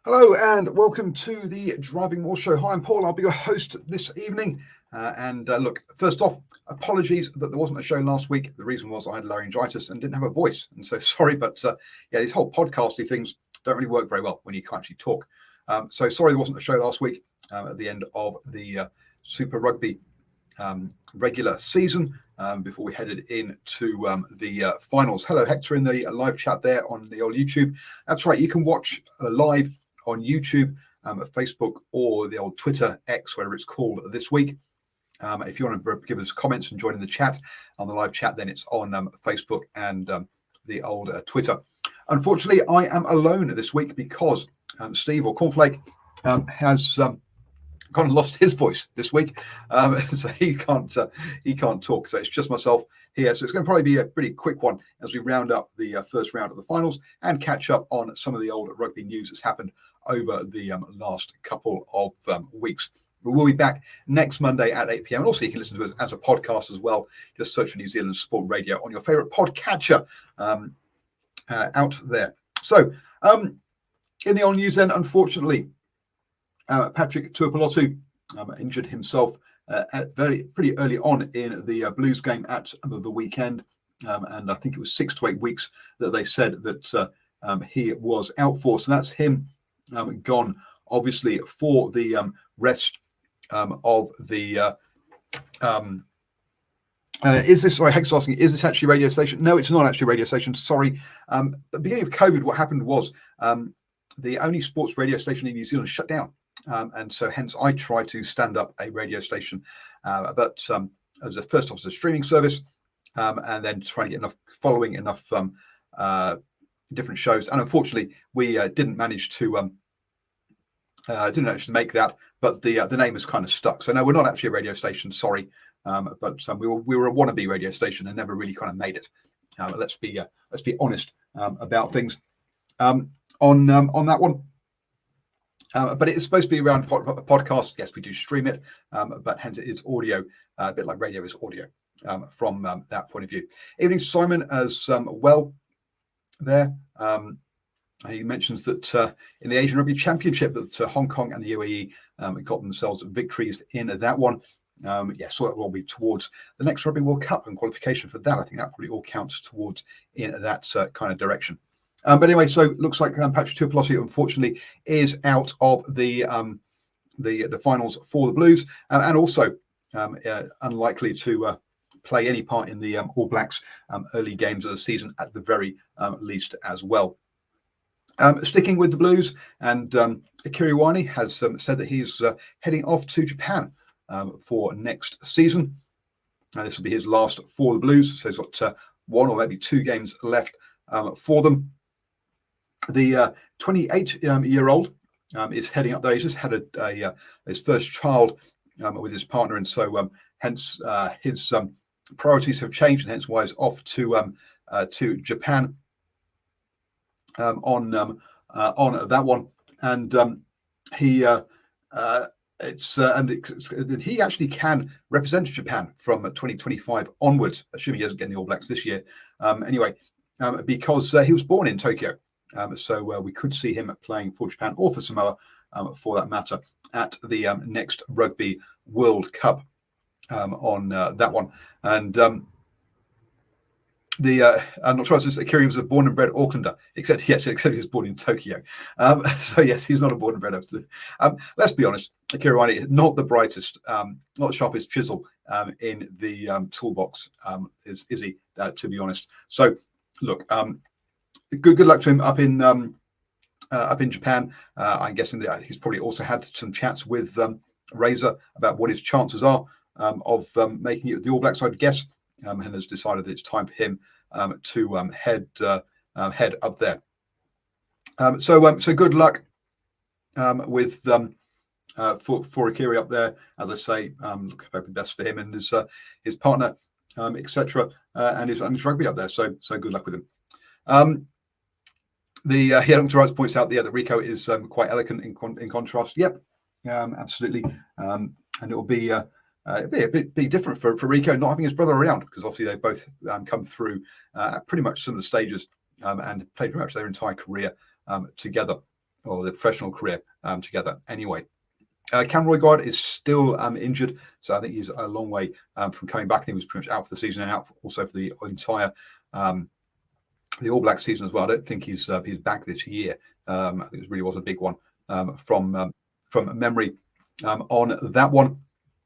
Hello and welcome to the DrivingMaul show. Hi, I'm Paul. I'll be your host this evening. Look, first off, apologies that there wasn't a show last week. The reason was I had laryngitis and didn't have a voice. And so sorry, but these whole podcasty things don't really work very well when you can't actually talk. So sorry there wasn't a show last week at the end of the Super Rugby regular season before we headed into the finals. Hello, Hector, in the live chat there on the old YouTube. That's right, you can watch live on YouTube, Facebook, or the old Twitter, X, whatever it's called this week. If you want to give us comments and join in the chat on the live chat, then it's on Facebook and the old Twitter. Unfortunately, I am alone this week because Steve or Cornflake has gone and lost his voice this week, so he can't talk. So it's just myself here. So it's going to probably be a pretty quick one as we round up the first round of the finals and catch up on some of the old rugby news that's happened over the last couple of weeks. We will be back next Monday at 8 p.m. And also you can listen to us as a podcast as well. Just search for New Zealand Sport Radio on your favourite podcatcher out there. So in the old news then, unfortunately, Patrick Tuipulotu injured himself pretty early on in the Blues game at the weekend. And I think it was 6 to 8 weeks that they said that he was out for. So that's him gone, obviously, for the rest of the is this, sorry, Hex asking, is this actually a radio station? No, it's not actually a radio station. Sorry. At the beginning of COVID, what happened was the only sports radio station in New Zealand shut down. And so hence I try to stand up a radio station, but as a first off as a streaming service, and then trying to get enough following, enough different shows. And unfortunately, we didn't manage to make that, but the name is kind of stuck. So no, we're not actually a radio station. Sorry, but we were a wannabe radio station and never really kind of made it. Let's be honest about things on that one. But it's supposed to be around podcast. Yes, we do stream it, but hence it is audio, a bit like radio is audio from that point of view. Evening, Simon, as well there. He mentions that in the Asian Rugby Championship that Hong Kong and the UAE got themselves victories in that one. So that will be towards the next Rugby World Cup and qualification for that. I think that probably all counts towards in that kind of direction. But anyway, so it looks like Patrick Tuipulotu, unfortunately, is out of the finals for the Blues, and also unlikely to play any part in the All Blacks early games of the season at the very least as well. Sticking with the Blues, and Akira Ioane has said that he's heading off to Japan for next season. This will be his last for the Blues, so he's got 1 or maybe 2 games left for them. The 28-year-old is heading up there. He's just had his first child with his partner, and so hence his priorities have changed, and hence why he's off to Japan on that one. And he he actually can represent Japan from 2025 onwards, assuming he doesn't get in the All Blacks this year. Because he was born in Tokyo. So we could see him playing for Japan or for Samoa, for that matter, at the next Rugby World Cup on that one. And I'm not sure if Akira was a born and bred Aucklander, except he was born in Tokyo. So yes, he's not a born and bred. Let's be honest, Akira Ioane is not the brightest, not the sharpest chisel in the toolbox, is he? To be honest. So look. Good luck to him up in Japan. I'm guessing that he's probably also had some chats with Razor about what his chances are of making it the All Blacks, I'd guess, and has decided that it's time for him to head up there. So good luck with for Akira up there. As I say, hope the best for him and his partner, etc., and his rugby up there. So good luck with him. He points out that Rico is quite elegant in contrast. Yep, absolutely. And it will be a bit different for Rico not having his brother around, because obviously they both come through at pretty much similar stages and played pretty much their entire career together. or their professional career together. Anyway, Cam Roigard is still injured, so I think he's a long way from coming back. I think he was pretty much out for the season and out also for the entire the All Black season as well. I don't think he's back this year. I think it really was a big one from memory on that one.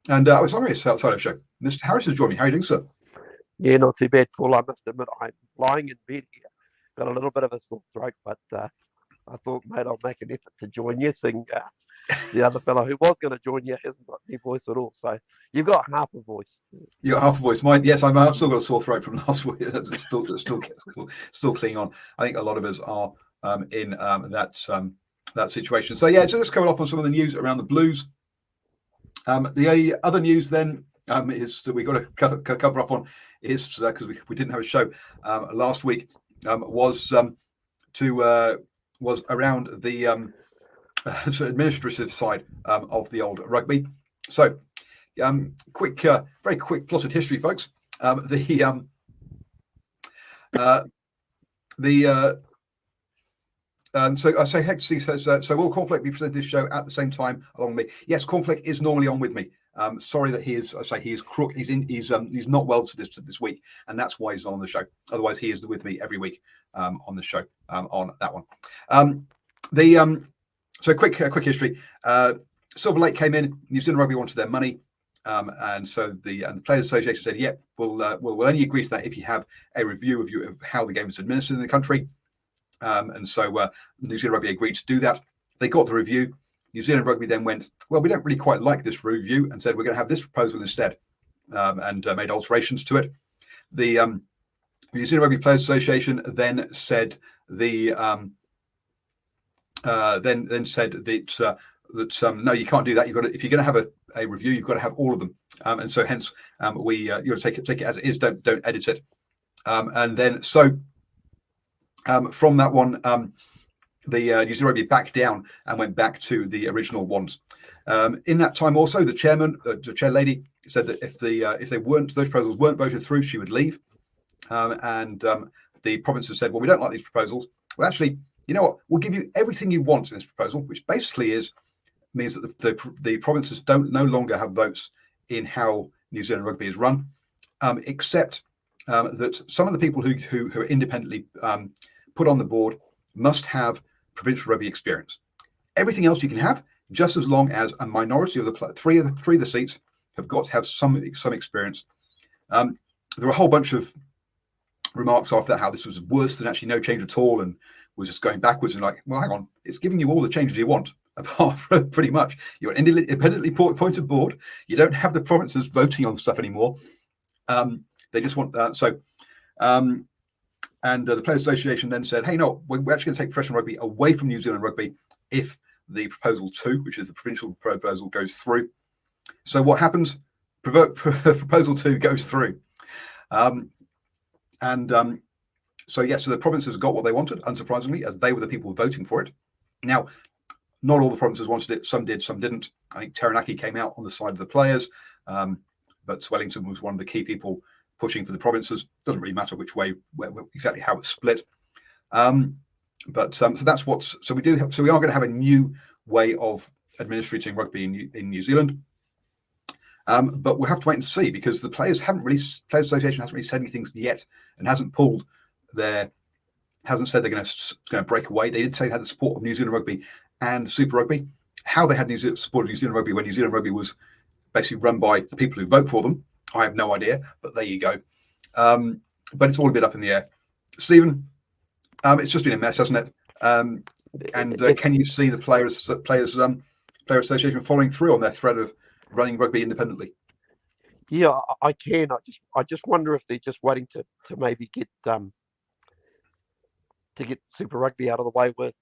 And I was on a solo show. Mr. Harris has joined me. How are you doing, sir? Yeah, not too bad, Paul. I must admit, I'm lying in bed here. Got a little bit of a sore throat, but I thought, mate, I'll make an effort to join you, seeing the other fellow who was going to join you hasn't got any voice at all. So you've got half a voice. You got half a voice. Mine, yes, I've still got a sore throat from last week. It's still clinging on. I think a lot of us are in that situation. So yeah, so let's cover off on some of the news around the Blues. The other news then is that we've got to cover off on is because we didn't have a show last week was around the administrative side of the old rugby. So very quick plotted history, folks. So Hexy says, so will Cornflake be presenting this show at the same time along with me? Yes, Cornflake is normally on with me. Sorry that he is crook. He's not well this week, and that's why he's not on the show. Otherwise, he is with me every week on the show on that one. So quick history. Silver Lake came in. New Zealand Rugby wanted their money, and so the Players Association said, "Yep, we'll only agree to that if you have a review of how the game is administered in the country." And so New Zealand Rugby agreed to do that. They got the review. New Zealand Rugby then went, well, we don't really quite like this review, and said we're going to have this proposal instead, and made alterations to it. The New Zealand Rugby Players Association then said then said that no, you can't do that. You've got to, if you're going to have a review, you've got to have all of them, and so hence you got to take it as it is. Don't edit it, and then so. From that one, the New Zealand Rugby backed down and went back to the original ones. In that time, also the chair lady said that if those proposals weren't voted through, she would leave. And the provinces said, well, we don't like these proposals. Well, actually, you know what? We'll give you everything you want in this proposal, which basically means that the provinces no longer have votes in how New Zealand Rugby is run, except that some of the people who are independently put on the board must have provincial rugby experience. Everything else you can have, just as long as a minority of the three of the seats have got to have some experience. There were a whole bunch of remarks after that, how this was worse than actually no change at all, and was just going backwards. And like, well, hang on, it's giving you all the changes you want, apart from pretty much you're an independently appointed board. You don't have the provinces voting on stuff anymore. They just want that. So. And the Players Association then said, hey, no, we're actually going to take professional rugby away from New Zealand Rugby if the Proposal 2, which is the provincial proposal, goes through. So what happens? Proposal 2 goes through. So the provinces got what they wanted, unsurprisingly, as they were the people voting for it. Now, not all the provinces wanted it. Some did, some didn't. I think Taranaki came out on the side of the players, but Wellington was one of the key people pushing for the provinces. Doesn't really matter which way, exactly how it's split. So that's what's. So we are going to have a new way of administrating rugby in New Zealand. But we'll have to wait and see, because the Players Association hasn't really said anything yet, and hasn't said they're going to break away. They did say they had the support of New Zealand Rugby and Super Rugby. How they had support of New Zealand Rugby when New Zealand Rugby was basically run by the people who vote for them, I have no idea, but there you go. But it's all a bit up in the air. Stephen, it's just been a mess, hasn't it? Can you see the Players Association following through on their threat of running rugby independently? Yeah, I can. I just wonder if they're just waiting to maybe get Super Rugby out of the way with,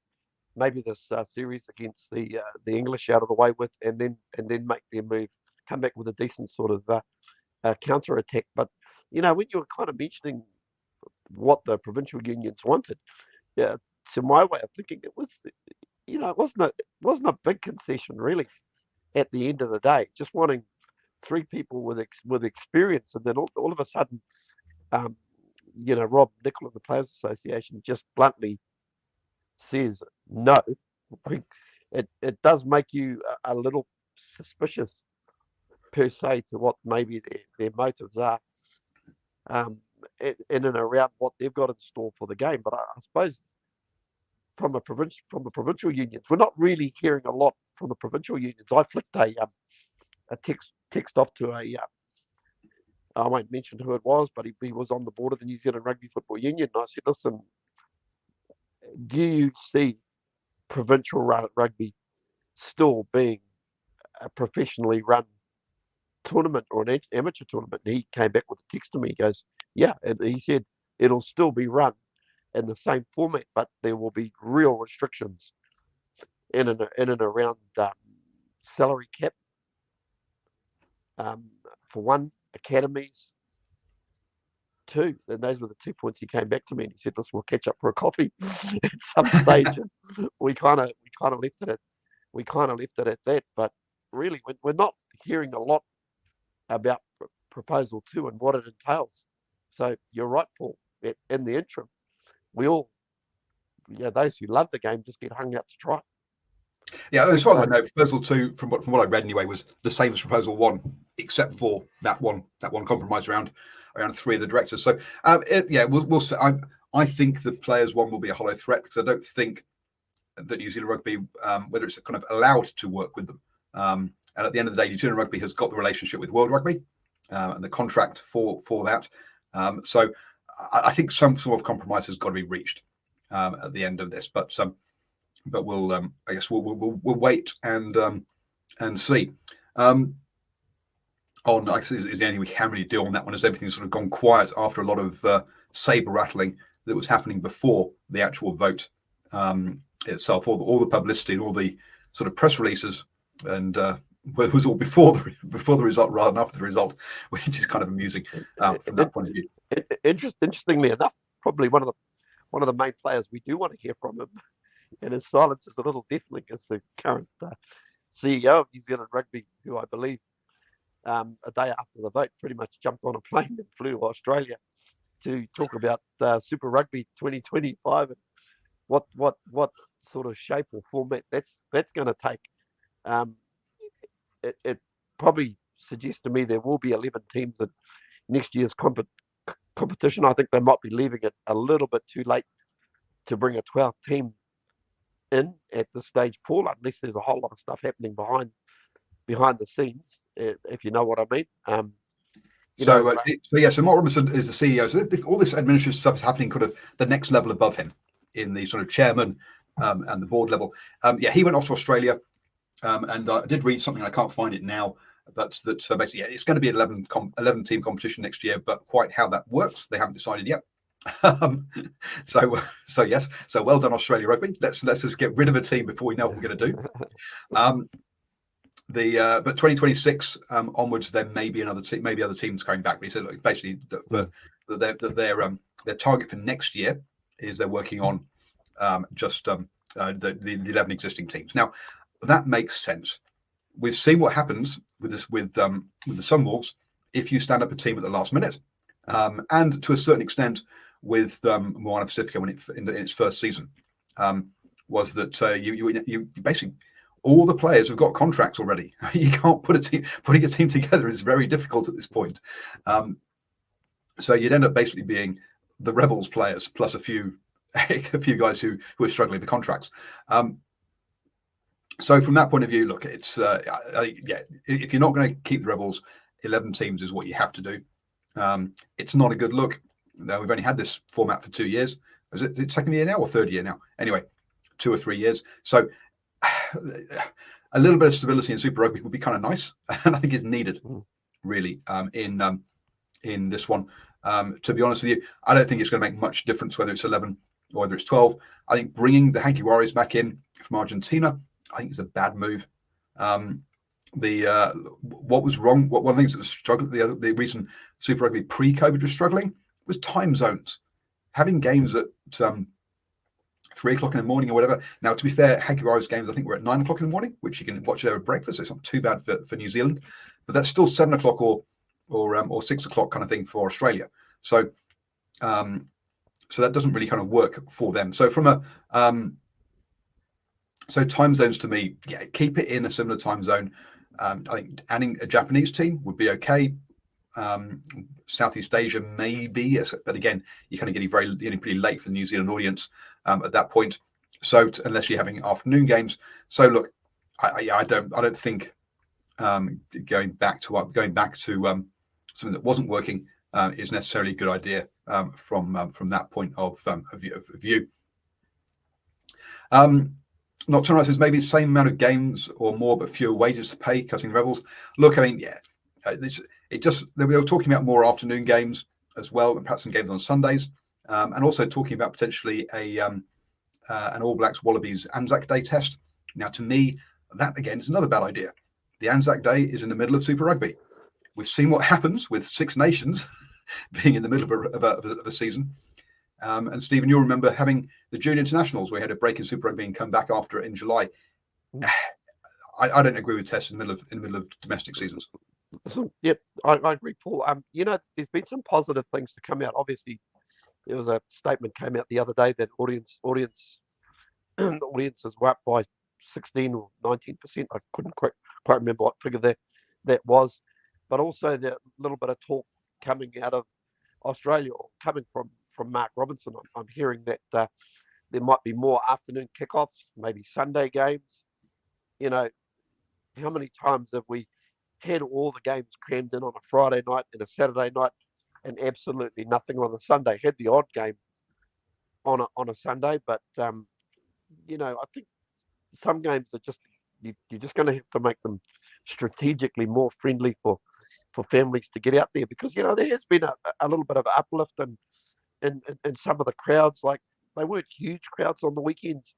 maybe this series against the English out of the way with, and then make their move, come back with a decent sort of counter attack. But when you were kind of mentioning what the provincial unions wanted, yeah, to my way of thinking, it was, it wasn't a big concession really. At the end of the day, just wanting three people with experience, and then all of a sudden, Rob Nichol of the Players Association just bluntly says no. it does make you a little suspicious per se to what maybe their motives are, um, in and around what they've got in store for the game. But I suppose from the provincial unions, we're not really hearing a lot from the provincial unions. I flicked a text off to I won't mention who it was, but he was on the board of the New Zealand Rugby Football Union. And I said, listen, do you see provincial rugby still being a professionally run tournament or an amateur tournament? And he came back with a text to me. He goes, yeah. And he said, it'll still be run in the same format, but there will be real restrictions in and around salary cap, for one, academies, two. And those were the 2 points he came back to me and he said, listen, we'll catch up for a coffee at some stage. And we kind of left it at that. But really, we're not hearing a lot about proposal 2 and what it entails. So you're right, Paul. In the interim, we all, those who love the game just get hung out to try. Yeah, as far as I know, proposal 2, from what I read anyway, was the same as proposal 1, except for that one compromise around 3 of the directors. So we'll see. I think the players one will be a hollow threat, because I don't think that New Zealand Rugby, whether it's kind of allowed to work with them, and at the end of the day, New Zealand Rugby has got the relationship with World Rugby and the contract for that. So I think some sort of compromise has got to be reached at the end of this. But we'll I guess we'll wait and see. Is there anything we can really do on that one? Has everything sort of gone quiet after a lot of saber rattling that was happening before the actual vote itself, all the publicity and all the sort of press releases, and it was all before the result rather than after the result, which is kind of amusing from that point of view. Interestingly enough, probably one of the main players we do want to hear from him, and his silence is a little deafening, is the current CEO of New Zealand Rugby, who I believe a day after the vote pretty much jumped on a plane and flew to Australia to talk about Super Rugby 2025 and what sort of shape or format that's going to take. It probably suggests to me there will be 11 teams in next year's competition. I think they might be leaving it a little bit too late to bring a 12th team in at this stage, Paul, unless there's a whole lot of stuff happening behind the scenes, if you know what I mean. So Mark Robinson is the CEO. So all this administrative stuff is happening kind of the next level above him in the sort of chairman and the board level. He went off to Australia, and I did read something. I can't find it now. But basically, it's going to be an 11 team competition next year. But quite how that works, they haven't decided yet. So yes. So well done, Australia Rugby. Let's just get rid of a team before we know what we're going to do. But 2026 onwards, there may be maybe other teams coming back. But he said, look, basically their target for next year is they're working on the 11 existing teams. Now that makes sense. We've seen what happens with the Sunwolves if you stand up a team at the last minute, and to a certain extent with Moana Pacifica in its first season, was that you basically, all the players have got contracts already. You can't putting a team together is very difficult at this point. So you'd end up basically being the Rebels players plus a few guys who are struggling with contracts. So from that point of view, look, it's if you're not going to keep the Rebels, 11 teams is what you have to do. It's not a good look. Now, we've only had this format for 2 years. Is it second year now or third year now? Anyway, 2 or 3 years. So a little bit of stability in Super Rugby would be kind of nice, and I think it's needed, really, in this one. To be honest with you, I don't think it's going to make much difference whether it's 11 or whether it's 12. I think bringing the Hanky Warriors back in from Argentina, I think it's a bad move. What was wrong? One of the things that was struggling, the reason Super Rugby pre-COVID was struggling was time zones. Having games at 3 o'clock in the morning or whatever. Now, to be fair, Hanky Warriors games I think were at 9 o'clock in the morning, which you can watch over breakfast. So it's not too bad for New Zealand, but that's still 7 o'clock or 6 o'clock kind of thing for Australia. So that doesn't really kind of work for them. So from So time zones to me, yeah, keep it in a similar time zone. I think adding a Japanese team would be okay. Southeast Asia maybe, yes, but again, you're kind of getting pretty late for the New Zealand audience at that point. So unless you're having afternoon games, so look, I don't think going back to something that wasn't working is necessarily a good idea from that point of view. Not to says maybe the same amount of games or more, but fewer wages to pay, cutting rebels. Look, I mean, yeah, they were talking about more afternoon games as well, and perhaps some games on Sundays, and also talking about potentially an All Blacks Wallabies Anzac Day test. Now, to me, that again is another bad idea. The Anzac Day is in the middle of Super Rugby. We've seen what happens with Six Nations being in the middle of a season. And Stephen, you'll remember having the June internationals. We had a break in Super Rugby and come back after it in July. I don't agree with tests in the middle of domestic seasons. Yep, I agree, Paul. There's been some positive things to come out. Obviously, there was a statement came out the other day that audiences were up by 16 or 19%. I couldn't quite remember what figure that was, but also the little bit of talk coming out of Australia or coming from Mark Robinson. I'm hearing that there might be more afternoon kickoffs, maybe Sunday games. How many times have we had all the games crammed in on a Friday night and a Saturday night, and absolutely nothing on a Sunday? Had the odd game on a Sunday, but I think some games are just you're just going to have to make them strategically more friendly for families to get out there, because there has been a little bit of uplift in some of the crowds. Like, they weren't huge crowds on the weekends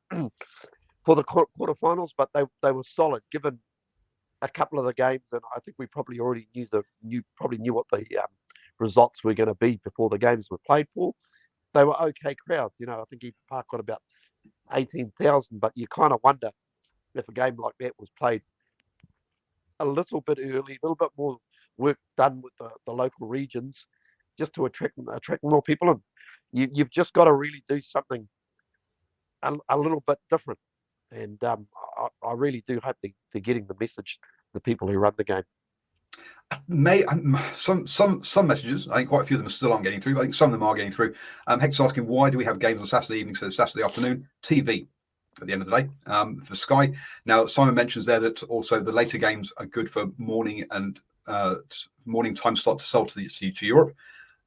for the quarterfinals, but they were solid given a couple of the games, and I think we probably already knew what the results were going to be before the games were played. For they were okay crowds. I think Eden Park got about 18,000, but you kind of wonder if a game like that was played a little bit early, a little bit more work done with the local regions, just to attract more people. And you've just got to really do something a little bit different. And I really do hope they're getting the message to the people who run the game. Some messages, I think quite a few of them still aren't getting through, but I think some of them are getting through. Hector's asking, why do we have games on Saturday evening instead of Saturday afternoon? TV at the end of the day for Sky. Now, Simon mentions there that also the later games are good for morning and morning time slot to sell to Europe.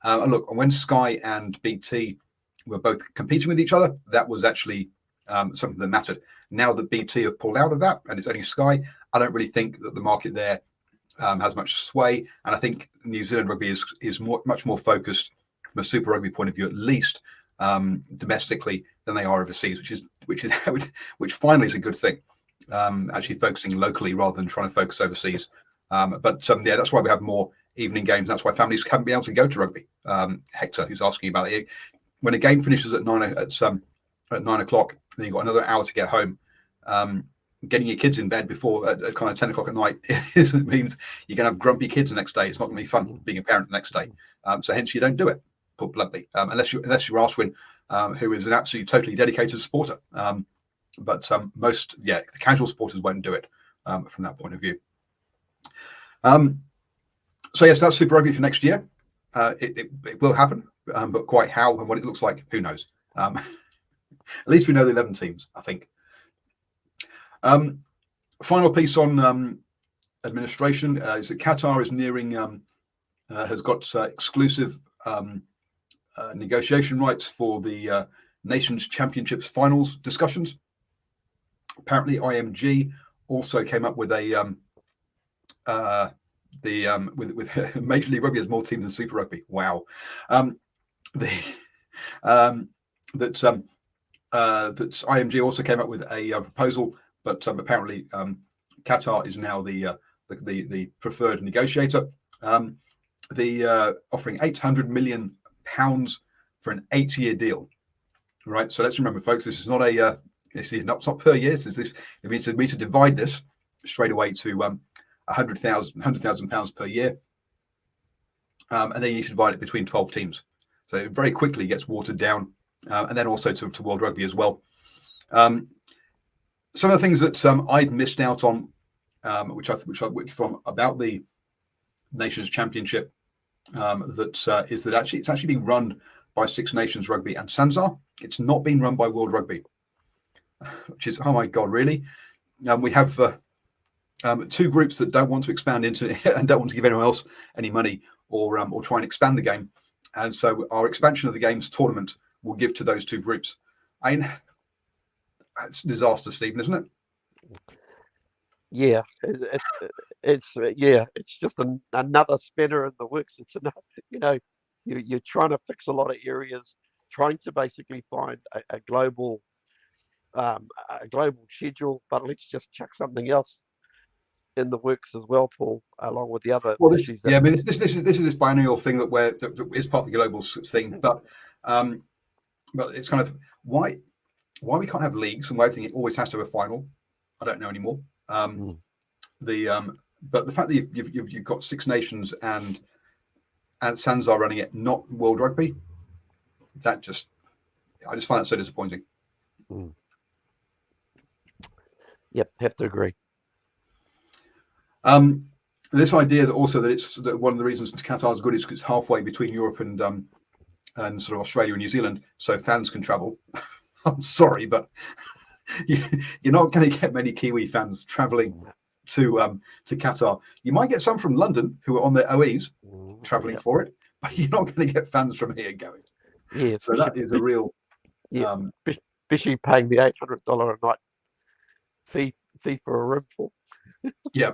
And look, when Sky and BT were both competing with each other, that was actually something that mattered. Now that BT have pulled out of that and it's only Sky, I don't really think that the market there has much sway. And I think New Zealand rugby is much more focused from a Super Rugby point of view, at least domestically, than they are overseas, which finally is a good thing. Actually focusing locally rather than trying to focus overseas. But that's why we have more evening games. That's why families haven't been able to go to rugby. Hector, who's asking about it, when a game finishes at 9 o'clock, then you've got another hour to get home. Getting your kids in bed before at kind of 10 o'clock at night means you're going to have grumpy kids the next day. It's not going to be fun being a parent the next day. So hence you don't do it, put bluntly, unless you're Arswin, who is an absolutely totally dedicated supporter. But most, the casual supporters won't do it from that point of view. So yes, that's Super Rugby for next year. It will happen, but quite how and what it looks like, who knows? At least we know the 11 teams, I think. Final piece on administration is that Qatar is nearing, has got exclusive negotiation rights for the Nations Championships finals discussions. Apparently, IMG also came up with a with Major League Rugby has more teams than Super Rugby. Wow. That IMG also came up with a proposal, but apparently Qatar is now the preferred negotiator. The offering £800 million for an 8-year deal. Right. So let's remember, folks, this is not it's not per year. It means to divide this straight away to £100,000 per year, and then you need to divide it between 12 teams. So it very quickly gets watered down, and then also to World Rugby as well. some of the things that I'd missed out on, which from about the Nations Championship, is that actually it's actually being run by Six Nations Rugby and Sanzar. It's not being run by World Rugby, which is, oh my God, really? We have two groups that don't want to expand into it and don't want to give anyone else any money or try and expand the game. And so our expansion of the games tournament will give to those two groups. I mean, it's a disaster, Stephen, isn't it? Yeah, it's just another spinner in the works. It's another, you're trying to fix a lot of areas, trying to basically find a global schedule, but let's just chuck something else in the works as well, Paul, along with the other issues. I mean, this is this biennial thing that is part of the global thing, but it's kind of why we can't have leagues and why everything always has to have a final. I don't know anymore. But the fact that you've got Six Nations and Sanzar running it, not World Rugby, I just find that so disappointing. Yep, have to agree. This idea that one of the reasons Qatar is good is because it's halfway between Europe and sort of Australia and New Zealand, so fans can travel. I'm sorry, but you're not going to get many Kiwi fans travelling to Qatar. You might get some from London who are on their OEs travelling for it, but you're not going to get fans from here going. Yeah, so that is a real. Especially paying the $800 a night fee for a room for. Yeah.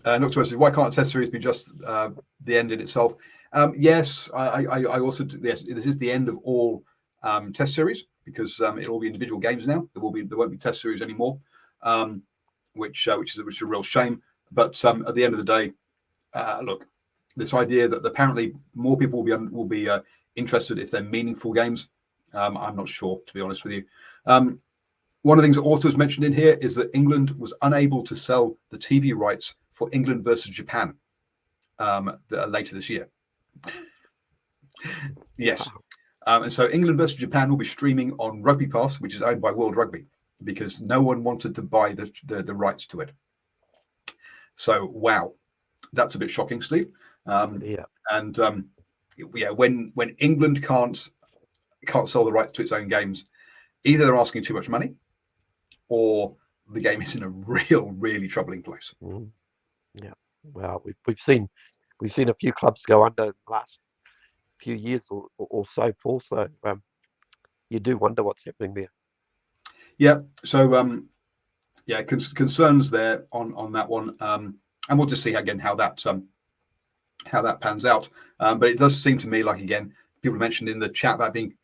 Dr. Wesley, why can't Test Series be just the end in itself? Yes, I also yes. This is the end of all Test Series because it'll be individual games now. There won't be Test Series anymore, which is a real shame. But at the end of the day, look, this idea that apparently more people will be interested if they're meaningful games. I'm not sure, to be honest with you. One of the things that also is mentioned in here is that England was unable to sell the TV rights for England versus Japan later this year. Yes. And so England versus Japan will be streaming on Rugby Pass, which is owned by World Rugby, because no one wanted to buy the rights to it. So, wow, that's a bit shocking, Steve. And when England can't sell the rights to its own games, either they're asking too much money, or the game is in a really troubling place. Yeah, well, we've seen a few clubs go under in the last few years or so, Paul. So you do wonder what's happening there. Yeah. So concerns there on that one, and we'll just see again how that pans out. But it does seem to me like, again, people mentioned in the chat about being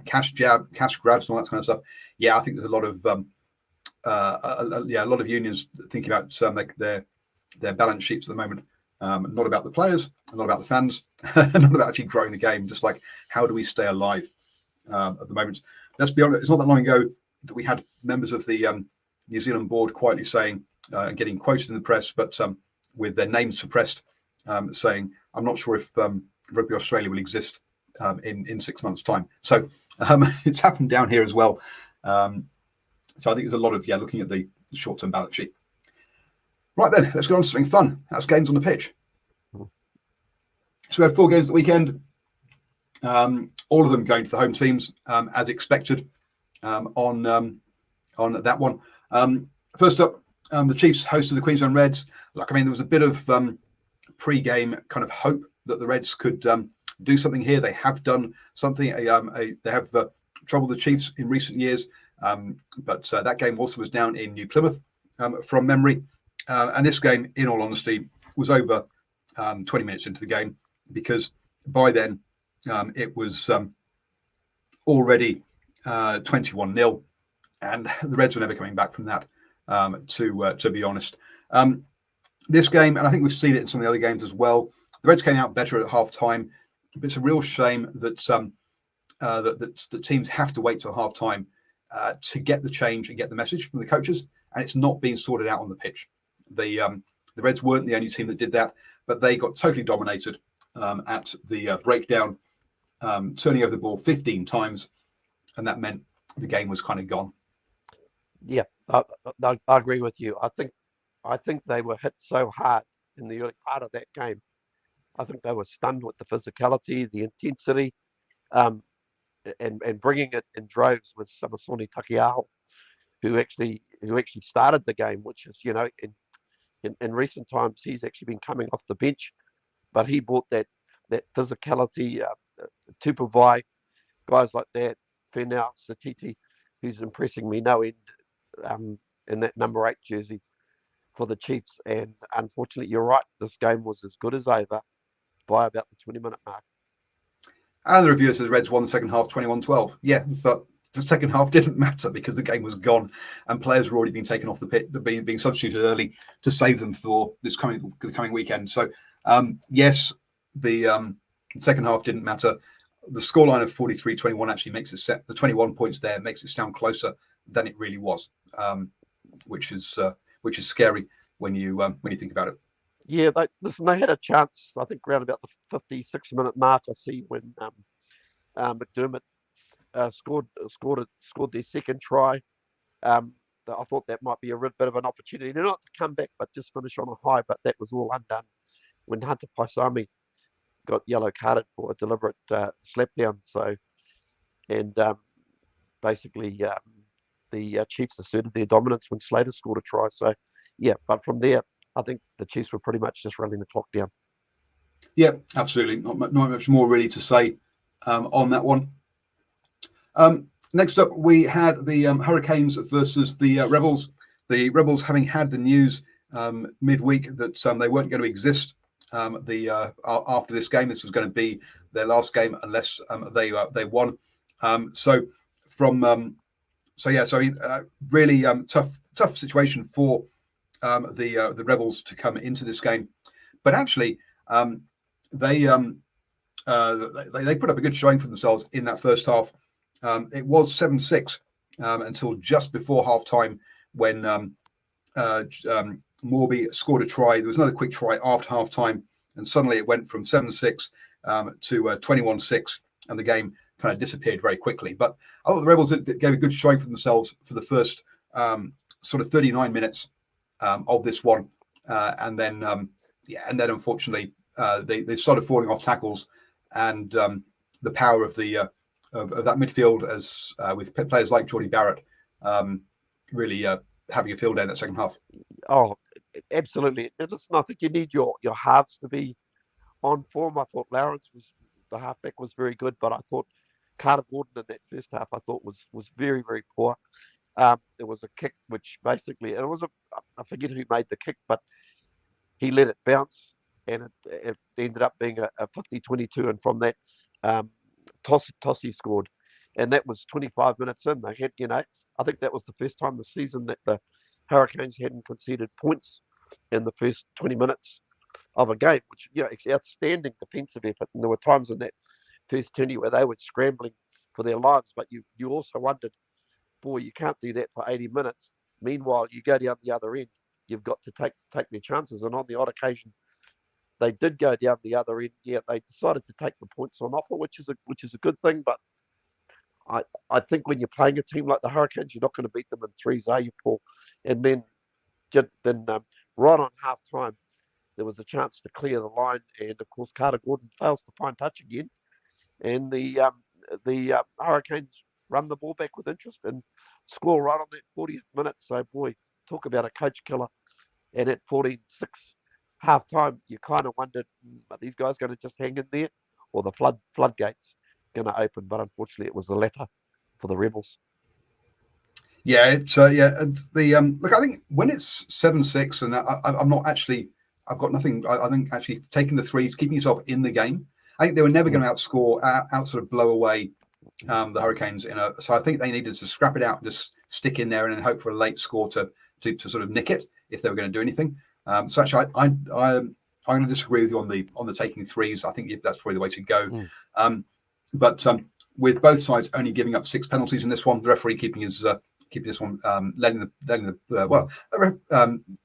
cash grabs and all that kind of stuff. Yeah, I think there's a lot of a lot of unions thinking about their balance sheets at the moment, not about the players, not about the fans, not about actually growing the game. Just like, how do we stay alive at the moment? Let's be honest, it's not that long ago that we had members of the New Zealand board quietly saying and getting quoted in the press, but with their names suppressed, saying, "I'm not sure if Rugby Australia will exist in 6 months' time." So it's happened down here as well. So I think there's a lot of looking at the short-term balance sheet. Right then, let's go on to something fun. That's games on the pitch. So we had 4 games at the weekend. All of them going to the home teams, as expected. On that one, first up, the Chiefs hosted the Queensland Reds. Look, I mean, there was a bit of pre-game kind of hope that the Reds could do something here. They have done something. They have troubled the Chiefs in recent years, but that game also was down in New Plymouth from memory. And this game, in all honesty, was over 20 minutes into the game, because by then it was already 21-0, and the Reds were never coming back from that, to be honest. This game, and I think we've seen it in some of the other games as well, the Reds came out better at half-time, but it's a real shame that that teams have to wait till half-time to get the change and get the message from the coaches, and it's not being sorted out on the pitch. The Reds weren't the only team that did that, but they got totally dominated at the breakdown, turning over the ball 15 times, and that meant the game was kind of gone. Yeah, I agree with you. I think they were hit so hard in the early part of that game. I think they were stunned with the physicality, the intensity, um, and bringing it in droves with Samasoni Takiaho, who actually started the game, which is in recent times he's actually been coming off the bench, but he brought that physicality, Tupavai, guys like that, Fenau, Satiti, who's impressing me no end um, in that number 8 jersey for the Chiefs. And unfortunately, you're right, this game was as good as over by about the 20-minute mark. And the reviewer says Reds won the second half 21-12. Yeah, but the second half didn't matter because the game was gone and players were already being taken off the pitch, being substituted early to save them for the coming weekend. So, yes, the second half didn't matter. The scoreline of 43-21 actually makes it the 21 points there makes it sound closer than it really was, which is scary when you think about it. Yeah, they had a chance. I think around about the 56-minute mark. I see when McDermott scored their second try. I thought that might be a bit of an opportunity, not to come back, but just finish on a high. But that was all undone when Hunter Paisami got yellow carded for a deliberate slap down. So, and basically the Chiefs asserted their dominance when Slater scored a try. So, yeah, but from there, I think the Chiefs were pretty much just running the clock down. Yeah, absolutely. Not much more really to say on that one. Next up, we had the Hurricanes versus the Rebels. The Rebels having had the news midweek that they weren't going to exist after this game. This was going to be their last game unless they won. Really tough situation for the Rebels to come into this game, but actually they put up a good showing for themselves in that first half. It was 7-6 until just before half time when Morby scored a try. There was another quick try after half time, and suddenly it went from 7-6 to 21-6, and the game kind of disappeared very quickly. But I thought the Rebels gave a good showing for themselves for the first sort of 39 minutes of this one, and then unfortunately they started falling off tackles, and the power of the of that midfield, as with players like Jordy Barrett, really having a field day in that second half. Oh, absolutely. Listen, I think you need your halves to be on form. I thought the halfback was very good, but I thought Carter Gordon in that first half I thought was very, very poor. There was a kick which basically, and it was I forget who made the kick, but he let it bounce, and it ended up being a 50-22, and from that, Tossi scored, and that was 25 minutes in. They had, I think that was the first time this season that the Hurricanes hadn't conceded points in the first 20 minutes of a game, which it's outstanding defensive effort. And there were times in that first 20 where they were scrambling for their lives, but you also wondered, boy, you can't do that for 80 minutes. Meanwhile, you go down the other end, you've got to take their chances. And on the odd occasion, they did go down the other end. Yeah, they decided to take the points on offer, which is a good thing. But I think when you're playing a team like the Hurricanes, you're not going to beat them in threes, are you, Paul? And then right on half time, there was a chance to clear the line, and of course Carter Gordon fails to find touch again, and the Hurricanes run the ball back with interest and score right on that 40th minute. So boy, talk about a coach killer. And at 14-6 half time, you kind of wondered, are these guys going to just hang in there, or the floodgates going to open? But unfortunately, it was the latter for the Rebels. Yeah, the look, I think when it's 7-6, and I'm not actually, I've got nothing. I think actually taking the threes, keeping yourself in the game. I think they were never going to out sort of blow away the Hurricanes so I think they needed to scrap it out and just stick in there and then hope for a late score to sort of nick it if they were going to do anything. So actually, I'm going to disagree with you on the taking threes. I think that's probably the way to go. But with both sides only giving up 6 penalties in this one, the referee keeping this one,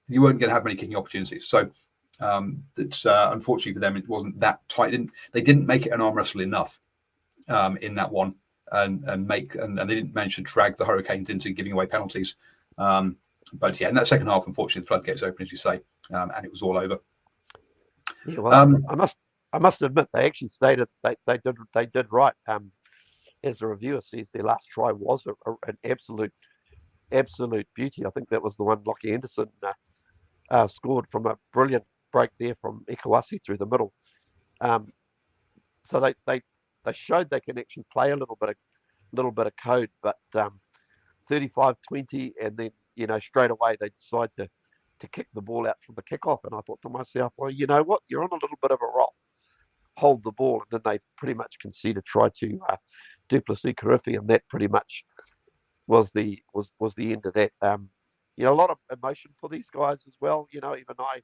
you weren't going to have many kicking opportunities. So it's unfortunately for them, it wasn't that tight. They didn't make it an arm wrestle enough in that one. and they didn't manage to drag the Hurricanes into giving away penalties. But yeah, in that second half, unfortunately, the floodgates opened, as you say, and it was all over. Yeah, well, I must admit they actually stated they did right. As the reviewer says, their last try was an absolute beauty. I think that was the one Lockie Anderson scored from a brilliant break there from Ikawasi through the middle. So they showed they can actually play a little bit of code, but 35-20, and then straight away they decide to kick the ball out from the kickoff, and I thought to myself, well, you know what, you're on a little bit of a roll, hold the ball, and then they pretty much conceded try to Duplessis Karifi, and that pretty much was the end of that. A lot of emotion for these guys as well. Even I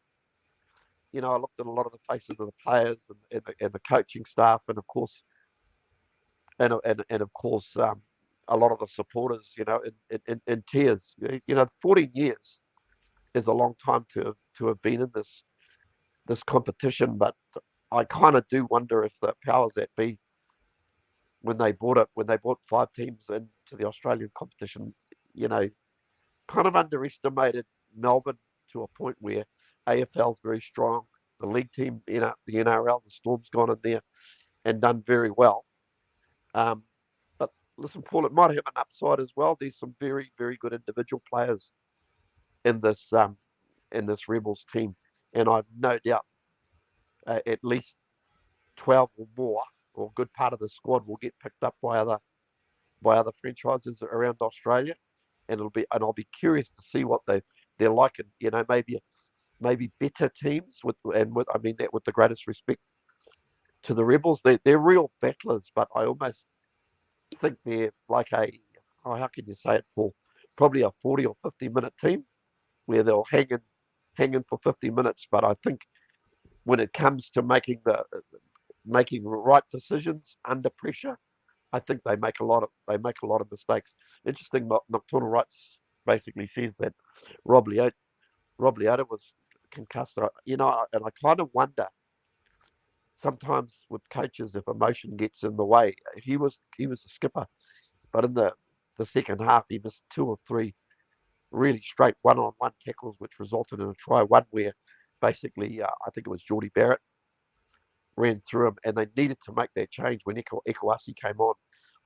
looked at a lot of the faces of the players and the coaching staff, and of course, a lot of the supporters, in tears. 14 years is a long time to have been in this competition, but I kind of do wonder if the powers that be, when they brought 5 teams into the Australian competition, kind of underestimated Melbourne to a point where AFL's very strong. The league team, the NRL, the Storm's gone in there and done very well. But listen, Paul, it might have an upside as well. There's some very, very good individual players in this Rebels team, and I've no doubt at least 12 or more, or a good part of the squad, will get picked up by other franchises around Australia, and I'll be curious to see what they're like, and maybe better teams with the greatest respect to the Rebels. They're real battlers, but I almost think they're like how can you say it, Paul? Probably a 40 or 50-minute team where they'll hang in for 50 minutes. But I think when it comes to making the right decisions under pressure, I think they make a lot of mistakes. Interesting, Nocturnal Rights basically says that Rob Leota was concussed. And I kind of wonder sometimes with coaches if emotion gets in the way. He was a skipper, but in the second half he missed 2 or 3 really straight one-on-one tackles, which resulted in a try. One where basically I think it was Geordie Barrett ran through him, and they needed to make that change when Ikawasi came on.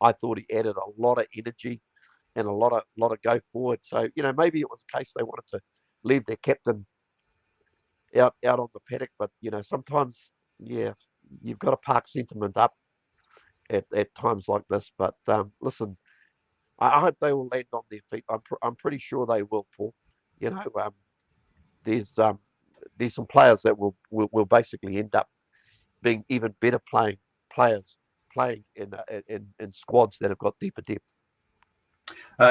I thought he added a lot of energy and a lot of go forward. So maybe it was a case they wanted to leave their captain out on the paddock, but sometimes you've got to park sentiment up at times like this. But listen, I hope they will land on their feet. I'm pretty sure they will, Paul. There's some players that will basically end up being even better players playing in squads that have got deeper depth.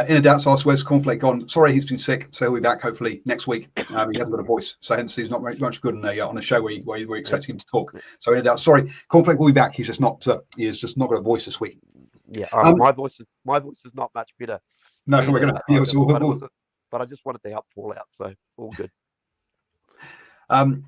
In a doubt, asked where's Cornflake gone? Sorry, he's been sick, so he'll be back hopefully next week. He hasn't got a voice, so hence he's not very much good on a show where you were expecting him to talk. So in a doubt, sorry, Cornflake will be back. He's just not. He has just not got a voice this week. Yeah, my voice is not much better. No, we're going to. But I just wanted to help Paul out, so all good. So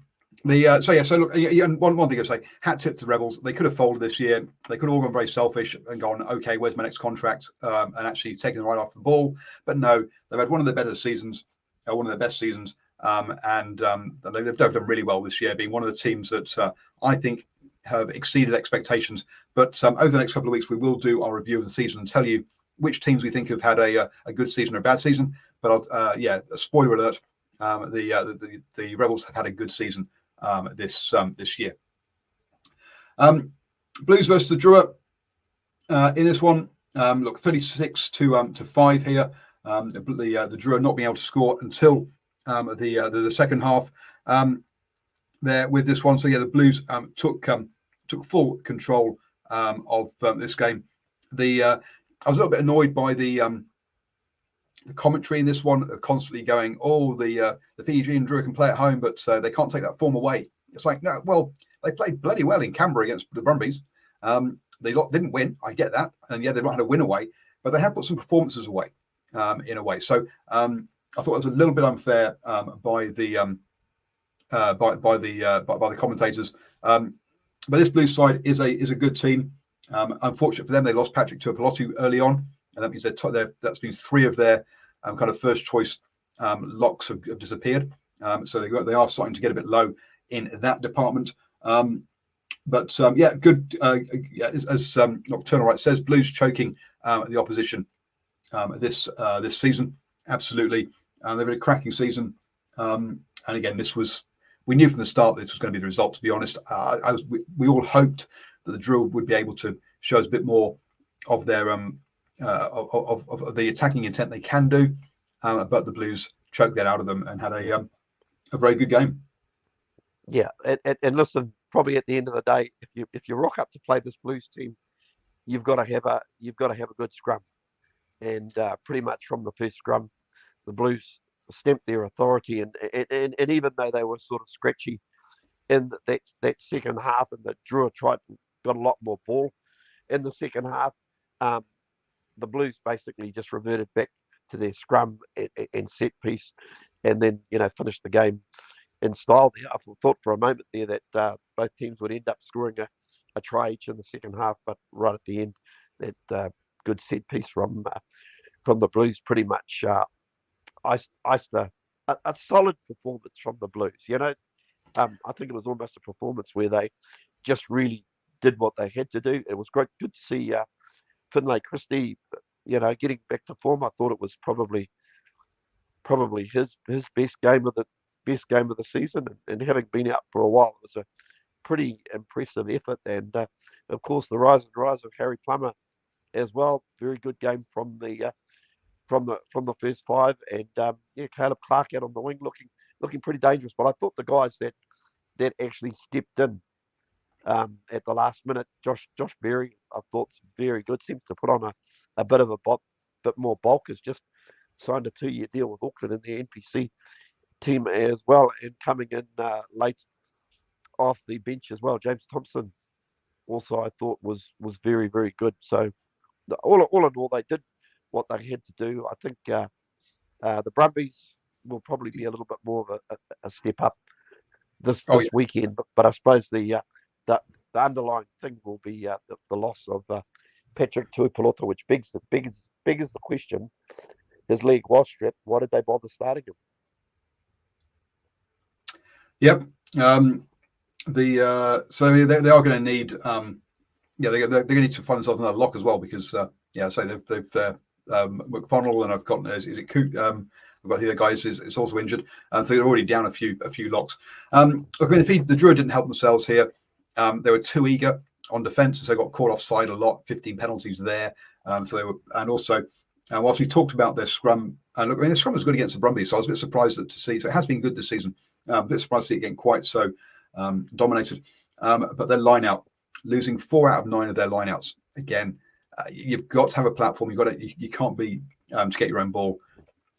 look, and one thing I say, hat tip to the Rebels. They could have folded this year. They could have all gone very selfish and gone, okay, where's my next contract? And actually taken the right off the ball. But no, they've had one of their better seasons, one of their best seasons, and they've done really well this year, being one of the teams that I think have exceeded expectations. But over the next couple of weeks, we will do our review of the season and tell you which teams we think have had a good season or a bad season. But a spoiler alert: the Rebels have had a good season this year. Blues versus the Drua in this one. Look, 36 to 5 here. The Drua not being able to score until the second half there with this one. So yeah, the Blues took full control of this game. I was a little bit annoyed by the commentary in this one, constantly going, the Fijian Drua can play at home, but they can't take that form away. It's like, no, well, they played bloody well in Canberra against the Brumbies. They didn't win, I get that, and yeah, they've not had a win away, but they have put some performances away in a way. So I thought it was a little bit unfair by the commentators. But this Blues side is a good team. Unfortunate for them, they lost Patrick Tuipulotu early on, and that means that means 3 of their kind of first choice locks have disappeared. So they are starting to get a bit low in that department. Good. As Nocturnal Right says, Blues choking the opposition this season. Absolutely, they've had a cracking season. And again, we knew from the start this was going to be the result. To be honest, we all hoped that the Drill would be able to show us a bit more of their of the attacking intent they can do, but the Blues choked that out of them and had a very good game. Yeah, and listen, probably at the end of the day, if you rock up to play this Blues team, you've got to have a good scrum, and pretty much from the first scrum, the Blues stamped their authority, and even though they were sort of scratchy in that second half, and the Drua got a lot more ball in the second half, the Blues basically just reverted back to their scrum and set piece, and then finished the game in style there. I thought for a moment there that both teams would end up scoring a try each in the second half, but right at the end, that good set piece from the Blues pretty much iced a solid performance from the Blues. I think it was almost a performance where they just really did what they had to do. It was good to see Finlay Christie, getting back to form. I thought it was probably his best game of the season, and having been out for a while, it was a pretty impressive effort. And of course, the rise of Harry Plummer as well. Very good game from the first 5, and Caleb Clark out on the wing looking pretty dangerous. But I thought the guys that actually stepped in at the last minute, Josh Berry, I thought's very good. Seems to put on a bit of a bit more bulk. Has just signed a 2-year deal with Auckland in the NPC team as well, and coming in late off the bench as well. James Thompson also I thought was very, very good. So all in all, they did what they had to do. I think the Brumbies will probably be a little bit more of a step up this weekend, but I suppose the underlying thing will be the loss of Patrick Tuipulotu, which begs the question: his leg was stripped. Why did they bother starting him? Yep. So they are going to need. They're going to need to find themselves another lock as well, because so they've McFonnell, and I've got is it Coot? I've got the other guys is also injured, so they're already down a few locks. Look, I mean, the Drua didn't help themselves here. They were too eager on defence, so they got caught offside a lot. 15 penalties there. So they were, and also whilst we talked about their scrum, and look, I mean, the scrum was good against the Brumbies, so I was a bit surprised to see. So it has been good this season. A bit surprised to see it getting quite so dominated. But their line out, losing 4 out of 9 of their lineouts. Again, you've got to have a platform. You can't be to get your own ball.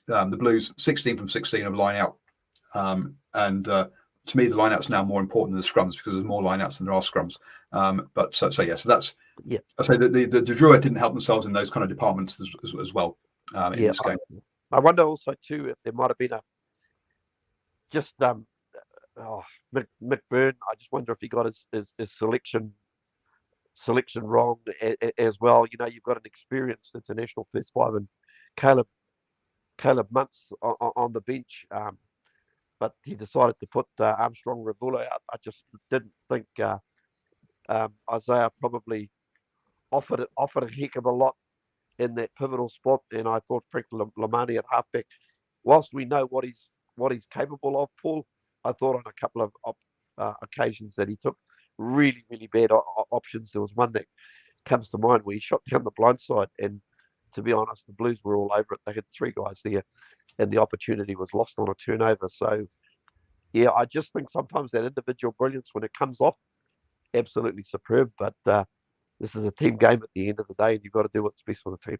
The Blues 16 from 16 of line out, and to me the line out's now more important than the scrums, because there's more line outs than there are scrums. So that's I say that the Drua didn't help themselves in those kind of departments as well in this game. I wonder also too if there might have been Mick Byrne. I just wonder if he got his selection wrong as well. You've got an experienced international first 5 and Caleb Muntz on the bench, but he decided to put Armstrong Ravula out. I just didn't think Isaiah probably offered a heck of a lot in that pivotal spot, and I thought Frank Lamani at halfback, whilst we know what he's capable of, Paul, I thought on a couple of occasions that he took really, really bad options. There was one that comes to mind where he shot down the blind side, and to be honest, the Blues were all over it. They had 3 guys there, and the opportunity was lost on a turnover. So, yeah, I just think sometimes that individual brilliance, when it comes off, absolutely superb. But this is a team game at the end of the day, and you've got to do what's best for the team.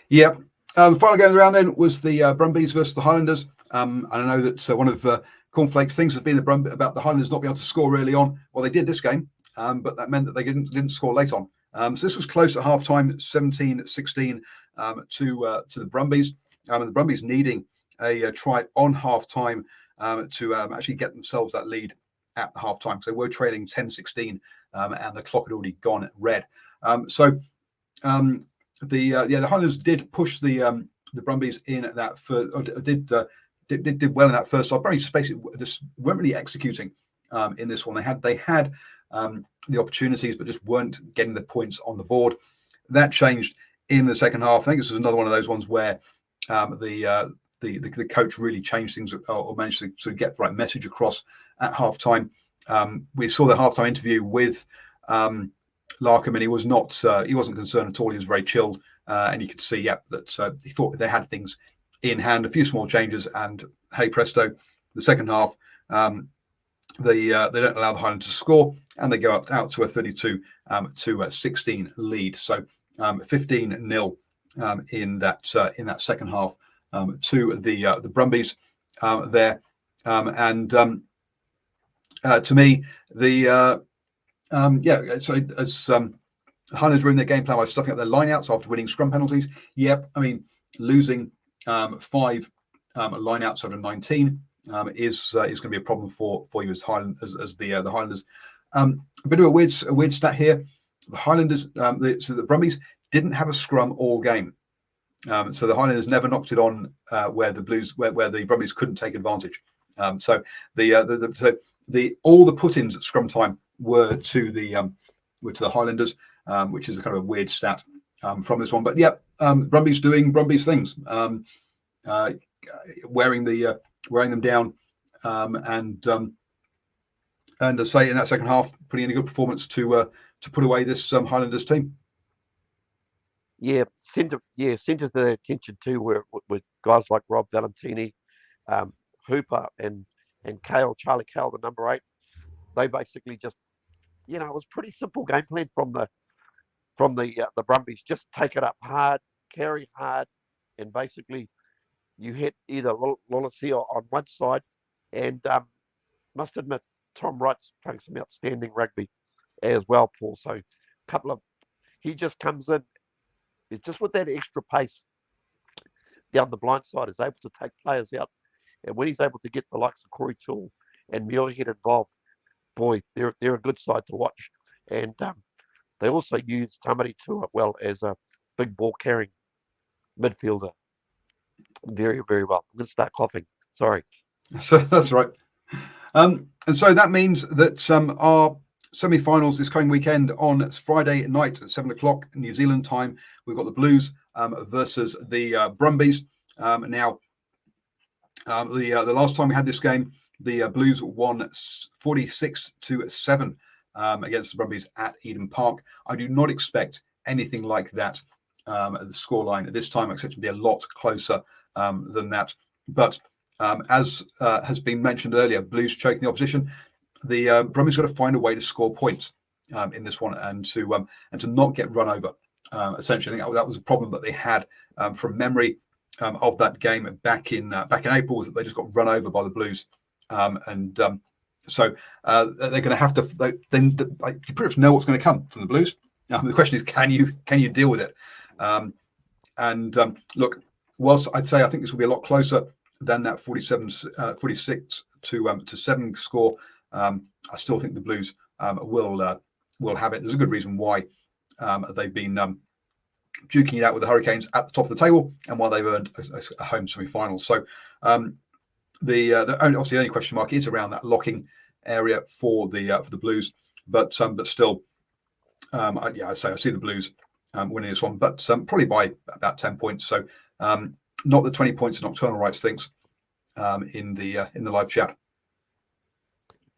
Yeah. The final game around then was the Brumbies versus the Highlanders. And I know that one of Cornflake's things has been about the Highlanders not being able to score early on. Well, they did this game, but that meant that they didn't score late on. So this was close at half time, 17-16 to the Brumbies. And the Brumbies needing a try on half time to actually get themselves that lead at half time. So they were trailing 10-16, and the clock had already gone red. The Highlanders did push the Brumbies in that first. Did well in that first half. Probably just weren't really executing in this one. They had the opportunities, but just weren't getting the points on the board. That changed in the second half. I think this was another one of those ones where the coach really changed things, or managed to sort of get the right message across at half time. We saw the halftime interview with Larkham, and he wasn't concerned at all. He was very chilled, and you could see, that he thought they had things in hand. A few small changes, and hey presto, the second half, they don't allow the Highlanders to score, and they go out to a 32-16 lead. So 15-0 in that second half to the Brumbies there, and to me, so as Highlanders were in their game plan by stuffing up their lineouts after winning scrum penalties. Yep, I mean, losing 5 lineouts out of 19 is going to be a problem for you as the Highlanders. A bit of a weird stat here. The Highlanders, the Brumbies didn't have a scrum all game. So the Highlanders never knocked it on where the Brumbies couldn't take advantage. So all the put-ins at scrum time were to the Highlanders, which is a kind of a weird stat from this one. But Brumbies doing Brumbies things, wearing them down, and as I say, in that second half, putting in a good performance to put away this Highlanders team. Centre their attention too were with guys like Rob Valentini, Hooper, and Charlie Cale, the number 8. They basically just, it was pretty simple game plan from the Brumbies. Just take it up hard, carry hard, and basically you hit either Lolisi on one side, and must admit Tom Wright's playing some outstanding rugby as well, Paul. So he just comes in. It's just with that extra pace down the blind side, is able to take players out. And when he's able to get the likes of Corey Toole and Muirhead involved, boy, they're a good side to watch. And they also use Tamari Tua well as a big ball carrying midfielder. Very, very well. I'm going to start coughing. Sorry. So that's right. And so that means that our semi-finals this coming weekend on Friday night at 7:00 New Zealand time. We've got the Blues versus the Brumbies. Now, the last time we had this game, the Blues won 46-7 against the Brumbies at Eden Park. I do not expect anything like that at the scoreline at this time. I expect it to be a lot closer than that. But as has been mentioned earlier, Blues choking the opposition. The Brumbies got to find a way to score points in this one, and to not get run over. Essentially, I think that was a problem that they had from memory of that game back in April, was that they just got run over by the Blues, so they're going to have to. You pretty much know what's going to come from the Blues. The question is, can you deal with it? Look, whilst I think this will be a lot closer than that 46 to 7 score, I still think the Blues will have it. There's a good reason why they've been duking it out with the Hurricanes at the top of the table, and why they've earned a home semi-final. So the only question mark is around that locking area for the Blues, but still, I see the Blues winning this one, but probably by about 10 points. So not the 20 points that Nocturnal Rights thinks in the live chat.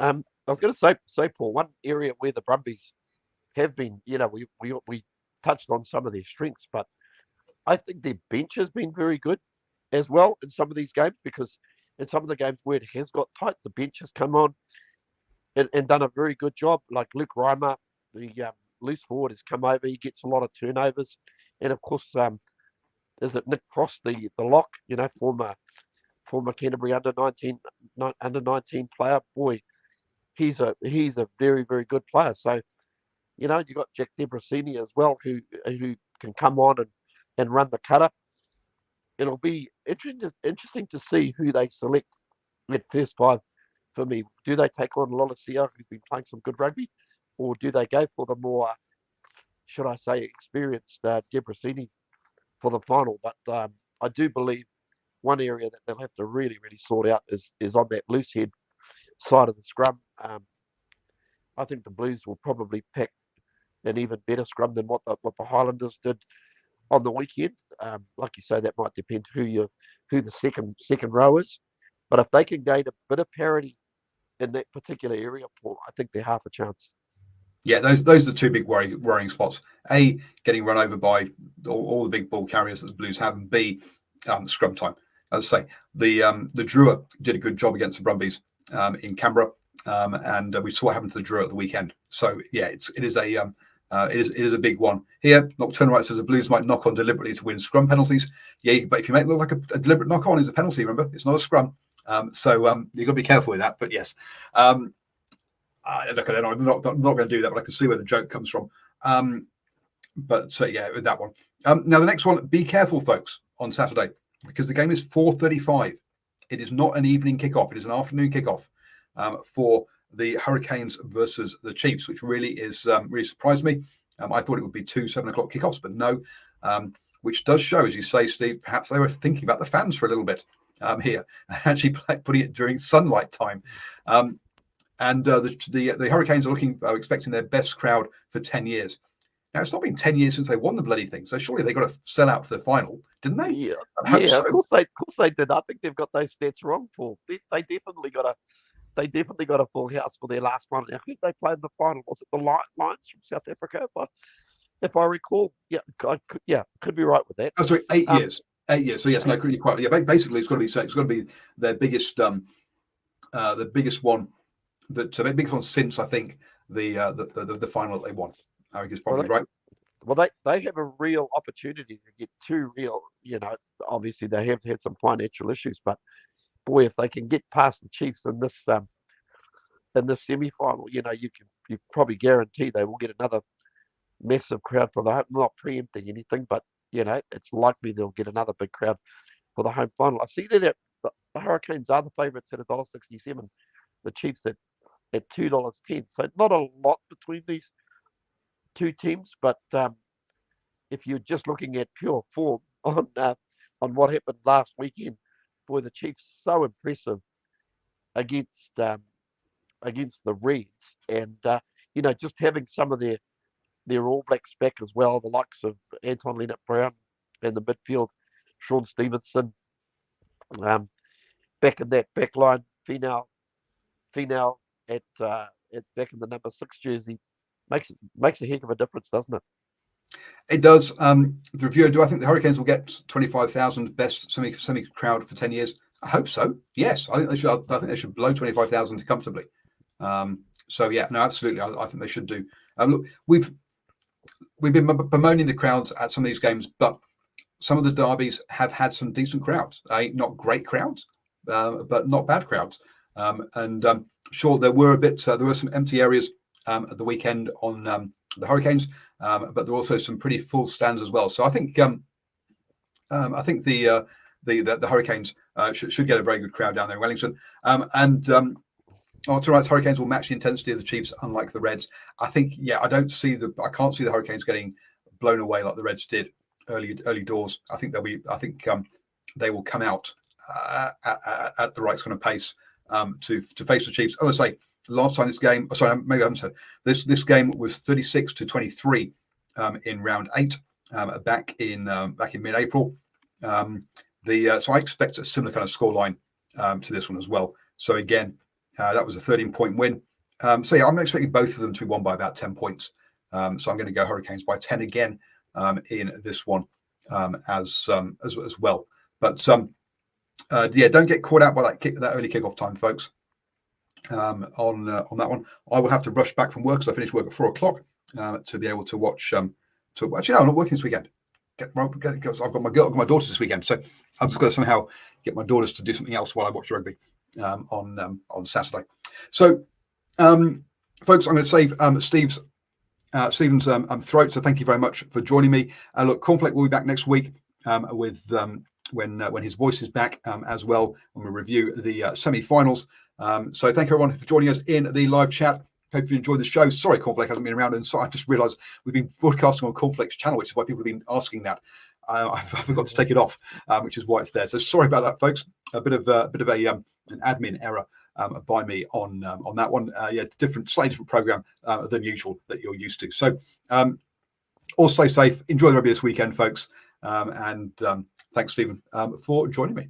I was going to say, Paul, one area where the Brumbies have been, we touched on some of their strengths, but I think their bench has been very good as well in some of these games, because in some of the games where it has got tight, the bench has come on and done a very good job. Like Luke Reimer, the loose forward, has come over. He gets a lot of turnovers, and of course, is it Nick Frost, the lock, former Canterbury under 19 player. Boy, he's a very, very good player. So, you got Jack Debrasini as well, who can come on and run the cutter. It'll be interesting to see who they select at first five for me. Do they take on Lolesio, who's been playing some good rugby, or do they go for the more, should I say, experienced Debrasini for the final? But I do believe one area that they'll have to really, really sort out is on that loose head side of the scrum. I think the Blues will probably pick an even better scrum than what the Highlanders did on the weekend. Like you say, that might depend who the second row is. But if they can gain a bit of parity in that particular area, Paul, I think they're half a chance. Yeah, those are the two big worrying spots. A, getting run over by all the big ball carriers that the Blues have, and B, scrum time. As I say, the Drua did a good job against the Brumbies in Canberra, and we saw what happened to the Drua at the weekend. So yeah, it is a big one here. Nocturnal Right says the Blues might knock on deliberately to win scrum penalties. Yeah, but if you make it look like a deliberate knock on, is a penalty. Remember, it's not a scrum. So you've got to be careful with that. But yes. Look, I'm not going to do that, but I can see where the joke comes from. Yeah, with that one. Now, the next one, be careful, folks, on Saturday, because the game is 4:35. It is not an evening kickoff. It is an afternoon kickoff for the Hurricanes versus the Chiefs, which really surprised me. I thought it would be 2 7 o'clock kickoffs, but no, which does show, as you say, Steve, perhaps they were thinking about the fans for a little bit here, actually putting it during sunlight time. And the Hurricanes are expecting their best crowd for 10 years. Now, it's not been 10 years since they won the bloody thing, so surely they got to sell out for the final, didn't they? Yeah, I hope so. Of course they did. I think they've got those stats wrong, Paul. They definitely got a full house for their last one. I think they played in the final. Was it the Lions from South Africa? If I recall, yeah, could be right with that. Oh, sorry, 8 years. 8 years. So yes, no, really quite. Yeah, basically, it's got to be their biggest, the biggest one. The biggest one since I think the final that they won. I think is probably right. Well, they have a real opportunity to get two real. Obviously they have had some financial issues, but boy, if they can get past the Chiefs in this semi-final, you probably guarantee they will get another massive crowd for the home. Not preempting anything, but it's likely they'll get another big crowd for the home final. I see that the Hurricanes are the favourites at $1.67. The Chiefs at $2.10. So not a lot between these two teams, but if you're just looking at pure form on what happened last weekend, boy, the Chiefs so impressive against the Reds, and just having some of their All Blacks back as well, the likes of Anton Leonard-Brown and the midfield, Sean Stevenson, back in that back line, Finau at back in the number 6 jersey makes a heck of a difference, doesn't it? It does. The reviewer, do I think the Hurricanes will get 25,000 best semi crowd for 10 years? I hope so. Yes, I think they should. I think they should blow 25,000 comfortably. So yeah, no, absolutely. I think they should do. Look, we've been bemoaning the crowds at some of these games, but some of the derbies have had some decent crowds. Not great crowds, but not bad crowds. Sure, there were some empty areas at the weekend on the Hurricanes, but there were also some pretty full stands as well. So I think the Hurricanes should get a very good crowd down there in Wellington. Hurricanes will match the intensity of the Chiefs, unlike the Reds. I think, I can't see the Hurricanes getting blown away like the Reds did early doors. I think they will come out at the right kind of pace to face the Chiefs. As I say, last time this game, maybe I haven't said this game was 36-23 in round 8 back in mid-April. So I expect a similar kind of scoreline to this one as well. So again, that was a 13-point win. I'm expecting both of them to be won by about 10 points. So I'm going to go Hurricanes by 10 again in this one as well. But don't get caught out by that early kickoff time, folks. On that one, I will have to rush back from work because I finished work at 4 o'clock to be able to watch. Actually, no, I'm not working this weekend. I've got my daughters this weekend, so I'm just going to somehow get my daughters to do something else while I watch rugby on Saturday. So, folks, I'm going to save Stephen's throat. So thank you very much for joining me. Look, Cornflake will be back next week with when his voice is back as well, when we review the semi-finals. So thank you everyone for joining us in the live chat. Hope you enjoyed the show. Sorry, Cornflake hasn't been around, and so I just realised we've been broadcasting on Cornflake's channel, which is why people have been asking that. I forgot to take it off, which is why it's there. So sorry about that, folks. A bit of an admin error by me on that one. Slightly different program than usual that you're used to. So all stay safe. Enjoy the rugby this weekend, folks. And thanks, Stephen, for joining me.